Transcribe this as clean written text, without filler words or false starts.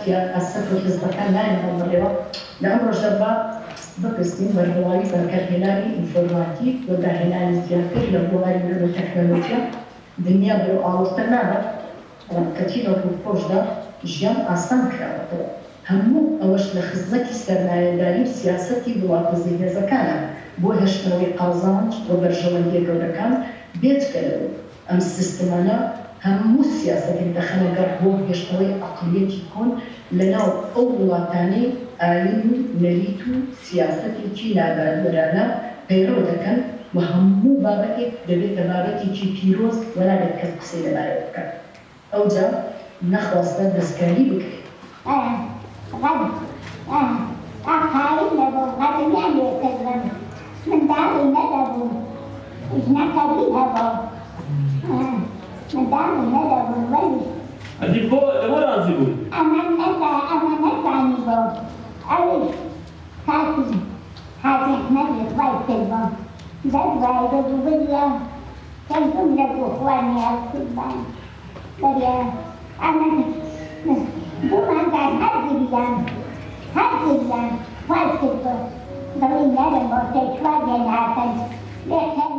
سیاست و حزبەکان نایەنەوەڕێوە لە ئەم ڕۆژەدا بپرسین بەرگەڵاوی بەکارهێنانی ئینفۆرماتیک و داهێنانی زیاتر لە بۆواری مرۆڤ و تەکنۆلۆژیا دنیا بۆ ئاڵۆزتر نابێت کە چیرۆک و خۆشدا ژیان ئاسان کراوەتەوە. هەموو ئەوەش لە خزمەتی سەرمایەداری و سیاسەتی وڵاتوزی هێزەکانە بۆ هێشتنەوەی قازانج بۆ بەرژەوەندیە گەورەکان بێجگەرەوە. ئەم سیستمانە هەموو سیاسەتێک دەخەنەگەر بۆ هێشتنەوەی عەقڵیەتی کۆن لەناو ئەو وڵاتانەی ئاین و نەریت و سیاسەتێکی نابەرابەرانە پەیڕەو دەکەن و هەموو بابەتێک دەبێتە بابەتێکی پیرۆز وەنابێت کەس قسەی لەبارەوە بکات. ئەوجا نەخواستە دەستکاری بکرێت. ئاقایی نەبوو غەرمیان لێکردن منداڵی نەدەبوو ژنەکەری هەبوو منداڵی نەدەبوو وەلی ئەدی بۆ لەوە رازی بوون ئەمە نەزانی بوو ئەویش کاتی حاجی ئەحمەدی خوای کردبوو دەدوای دەبوو بریە کەمتم لەبوو خوانی هەڵکردبان بەریە ئەمە دوومانگار هەرگریان خوای کردبوو بەڵی نەرم بۆ تێکوادێن هاتن لێکەن